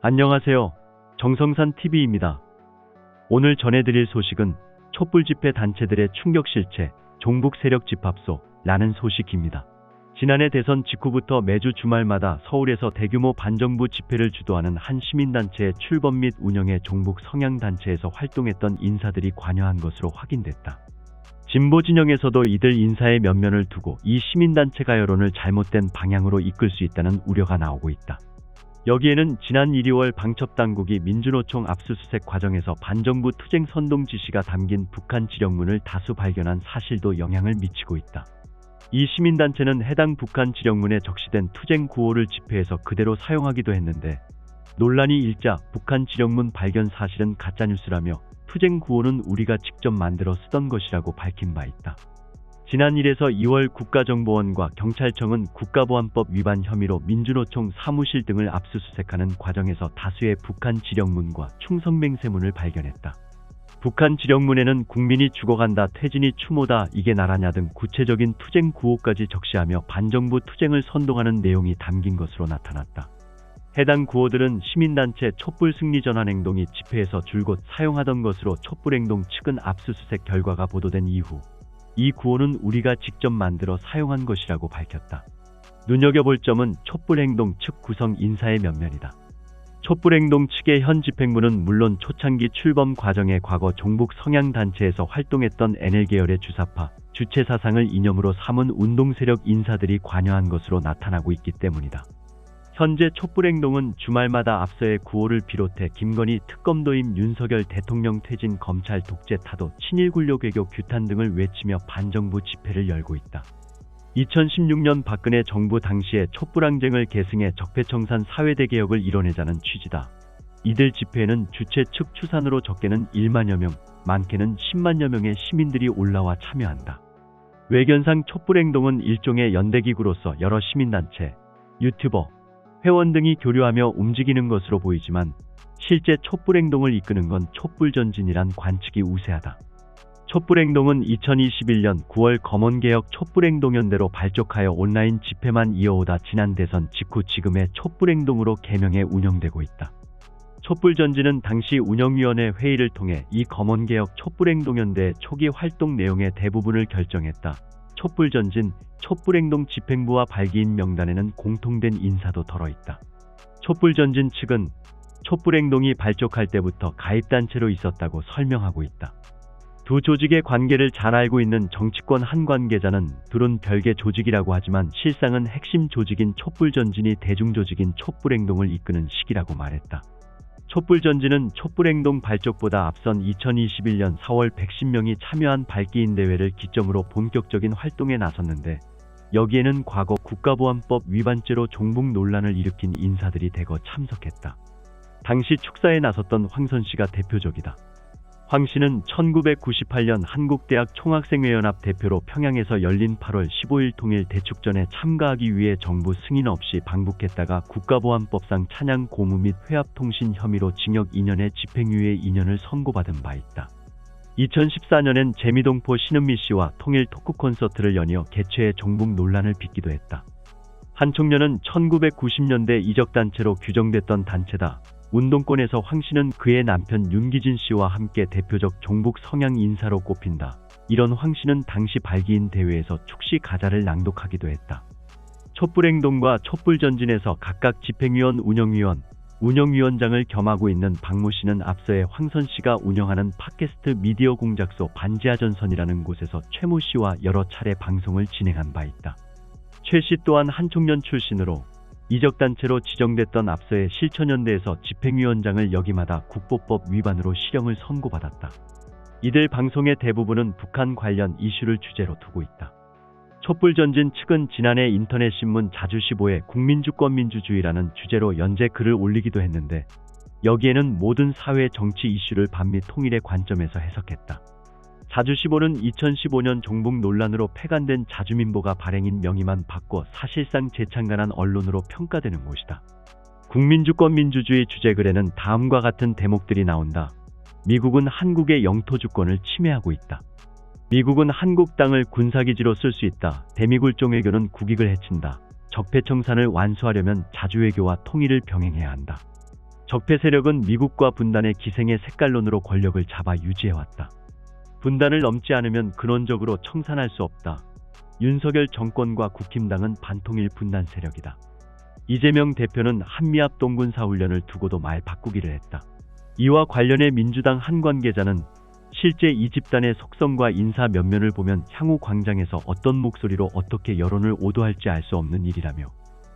안녕하세요. 정성산 TV입니다. 오늘 전해드릴 소식은 촛불 집회 단체들의 충격 실체, 종북 세력 집합소라는 소식입니다. 지난해 대선 직후부터 매주 주말마다 서울에서 대규모 반정부 집회를 주도하는 한 시민단체의 출범 및 운영의 종북 성향단체에서 활동했던 인사들이 관여한 것으로 확인됐다. 진보 진영에서도 이들 인사의 면면을 두고 이 시민단체가 여론을 잘못된 방향으로 이끌 수 있다는 우려가 나오고 있다. 여기에는 지난 12월 방첩당국이 민주노총 압수수색 과정에서 반정부 투쟁 선동 지시가 담긴 북한 지령문을 다수 발견한 사실도 영향을 미치고 있다. 이 시민단체는 해당 북한 지령문에 적시된 투쟁 구호를 집회에서 그대로 사용하기도 했는데, 논란이 일자 북한 지령문 발견 사실은 가짜뉴스라며 투쟁 구호는 우리가 직접 만들어 쓰던 것이라고 밝힌 바 있다. 지난 1에서 2월 국가정보원과 경찰청은 국가보안법 위반 혐의로 민주노총 사무실 등을 압수수색하는 과정에서 다수의 북한 지령문과 충성맹세문을 발견했다. 북한 지령문에는 국민이 죽어간다, 퇴진이 추모다, 이게 나라냐 등 구체적인 투쟁 구호까지 적시하며 반정부 투쟁을 선동하는 내용이 담긴 것으로 나타났다. 해당 구호들은 시민단체 촛불승리전환행동이 집회에서 줄곧 사용하던 것으로 촛불행동 측은 압수수색 결과가 보도된 이후 이 구호는 우리가 직접 만들어 사용한 것이라고 밝혔다. 눈여겨볼 점은 촛불행동 측 구성 인사의 면면이다. 촛불행동 측의 현 집행부는 물론 초창기 출범 과정에 과거 종북 성향단체에서 활동했던 NL계열의 주사파, 주체 사상을 이념으로 삼은 운동세력 인사들이 관여한 것으로 나타나고 있기 때문이다. 현재 촛불행동은 주말마다 앞서의 구호를 비롯해 김건희 특검도임, 윤석열 대통령 퇴진, 검찰 독재 타도, 친일 굴욕 외교 규탄 등을 외치며 반정부 집회를 열고 있다. 2016년 박근혜 정부 당시에 촛불항쟁을 계승해 적폐청산 사회대 개혁을 이뤄내자는 취지다. 이들 집회에는 주최 측 추산으로 적게는 1만여 명, 많게는 10만여 명의 시민들이 올라와 참여한다. 외견상 촛불행동은 일종의 연대기구로서 여러 시민단체, 유튜버, 회원 등이 교류하며 움직이는 것으로 보이지만 실제 촛불행동을 이끄는 건 촛불전진이란 관측이 우세하다. 촛불행동은 2021년 9월 검언개혁 촛불행동연대로 발족하여 온라인 집회만 이어오다 지난 대선 직후 지금의 촛불행동으로 개명해 운영되고 있다. 촛불전진은 당시 운영위원회 회의를 통해 이 검언개혁 촛불행동연대의 초기 활동 내용의 대부분을 결정했다. 촛불전진, 촛불행동 집행부와 발기인 명단에는 공통된 인사도 덜어있다. 촛불전진 측은 촛불행동이 발족할 때부터 가입단체로 있었다고 설명하고 있다. 두 조직의 관계를 잘 알고 있는 정치권 한 관계자는 둘은 별개 조직이라고 하지만 실상은 핵심 조직인 촛불전진이 대중조직인 촛불행동을 이끄는 시기라고 말했다. 촛불전진은 촛불행동 발족보다 앞선 2021년 4월 110명이 참여한 발기인 대회를 기점으로 본격적인 활동에 나섰는데, 여기에는 과거 국가보안법 위반죄로 종북 논란을 일으킨 인사들이 대거 참석했다. 당시 축사에 나섰던 황선 씨가 대표적이다. 황 씨는 1998년 한국대학 총학생회연합 대표로 평양에서 열린 8월 15일 통일 대축전에 참가하기 위해 정부 승인 없이 방북했다가 국가보안법상 찬양 고무 및 회합통신 혐의로 징역 2년에 집행유예 2년을 선고받은 바 있다. 2014년엔 재미동포 신은미 씨와 통일 토크 콘서트를 연이어 개최해 종북 논란을 빚기도 했다. 한 청년은 1990년대 이적단체로 규정됐던 단체다. 운동권에서 황 씨는 그의 남편 윤기진 씨와 함께 대표적 종북 성향 인사로 꼽힌다. 이런 황 씨는 당시 발기인 대회에서 축시 가자를 낭독하기도 했다. 촛불행동과 촛불전진에서 각각 집행위원, 운영위원, 운영위원장을 겸하고 있는 박모 씨는 앞서의 황선 씨가 운영하는 팟캐스트 미디어 공작소 반지하전선이라는 곳에서 최모 씨와 여러 차례 방송을 진행한 바 있다. 최 씨 또한 한 청년 출신으로 이적단체로 지정됐던 앞서의 실천연대에서 집행위원장을 역임하다 국보법 위반으로 실형을 선고받았다. 이들 방송의 대부분은 북한 관련 이슈를 주제로 두고 있다. 촛불전진 측은 지난해 인터넷신문 자주시보에 국민주권민주주의라는 주제로 연재 글을 올리기도 했는데, 여기에는 모든 사회 정치 이슈를 반미 통일의 관점에서 해석했다. 자주시보는 2015년 종북 논란으로 폐간된 자주민보가 발행인 명의만 바꿔 사실상 재창간한 언론으로 평가되는 곳이다. 국민주권민주주의 주제글에는 다음과 같은 대목들이 나온다. 미국은 한국의 영토 주권을 침해하고 있다. 미국은 한국 땅을 군사기지로 쓸 수 있다. 대미굴종 외교는 국익을 해친다. 적폐청산을 완수하려면 자주외교와 통일을 병행해야 한다. 적폐 세력은 미국과 분단의 기생의 색깔론으로 권력을 잡아 유지해왔다. 분단을 넘지 않으면 근원적으로 청산할 수 없다. 윤석열 정권과 국힘당은 반통일 분단 세력이다. 이재명 대표는 한미합 동군사 훈련을 두고도 말 바꾸기를 했다. 이와 관련해 민주당 한 관계자는 실제 이 집단의 속성과 인사 면면을 보면 향후 광장에서 어떤 목소리로 어떻게 여론을 오도할지 알 수 없는 일이라며,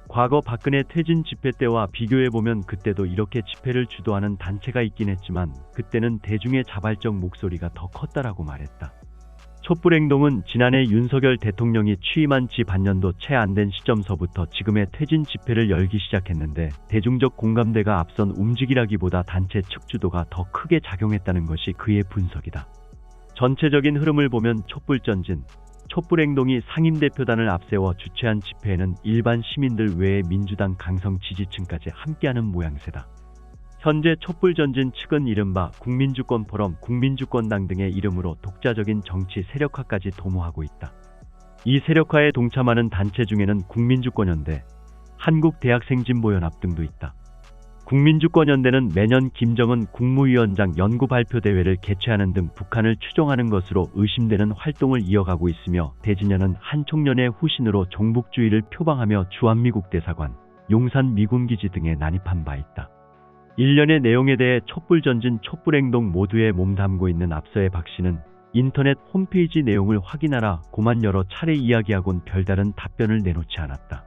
과거 박근혜 퇴진 집회 때와 비교해보면 그때도 이렇게 집회를 주도하는 단체가 있긴 했지만 그때는 대중의 자발적 목소리가 더 컸다라고 말했다. 촛불행동은 지난해 윤석열 대통령이 취임한 지 반년도 채 안 된 시점서부터 지금의 퇴진 집회를 열기 시작했는데, 대중적 공감대가 앞선 움직이라기보다 단체 측 주도가 더 크게 작용했다는 것이 그의 분석이다. 전체적인 흐름을 보면 촛불전진, 촛불행동이 상임대표단을 앞세워 주최한 집회에는 일반 시민들 외에 민주당 강성 지지층까지 함께하는 모양새다. 현재 촛불전진 측은 이른바 국민주권포럼, 국민주권당 등의 이름으로 독자적인 정치 세력화까지 도모하고 있다. 이 세력화에 동참하는 단체 중에는 국민주권연대, 한국대학생진보연합 등도 있다. 국민주권연대는 매년 김정은 국무위원장 연구 발표대회를 개최하는 등 북한을 추종하는 것으로 의심되는 활동을 이어가고 있으며, 대진연은 한총련의 후신으로 종북주의를 표방하며 주한미국 대사관, 용산 미군기지 등에 난입한 바 있다. 일련의 내용에 대해 촛불전진, 촛불행동 모두에 몸담고 있는 앞서의 박 씨는 인터넷 홈페이지 내용을 확인하라 고만 여러 차례 이야기하곤 별다른 답변을 내놓지 않았다.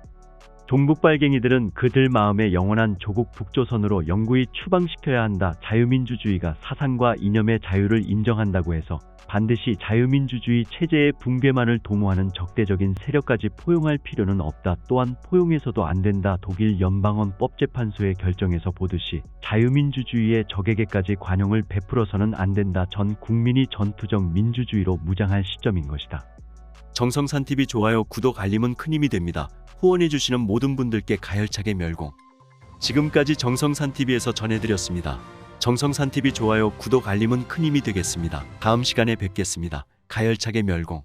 종북빨갱이들은 그들 마음의 영원한 조국 북조선으로 영구히 추방시켜야 한다. 자유민주주의가 사상과 이념의 자유를 인정한다고 해서 반드시 자유민주주의 체제의 붕괴만을 도모하는 적대적인 세력까지 포용할 필요는 없다. 또한 포용해서도 안 된다. 독일 연방헌법재판소의 결정에서 보듯이 자유민주주의의 적에게까지 관용을 베풀어서는 안 된다. 전 국민이 전투적 민주주의로 무장할 시점인 것이다. 정성산TV 좋아요, 구독, 알림은 큰 힘이 됩니다. 후원해주시는 모든 분들께 가열차게 멸공. 지금까지 정성산TV에서 전해드렸습니다. 정성산TV 좋아요, 구독, 알림은 큰 힘이 되겠습니다. 다음 시간에 뵙겠습니다. 가열차게 멸공.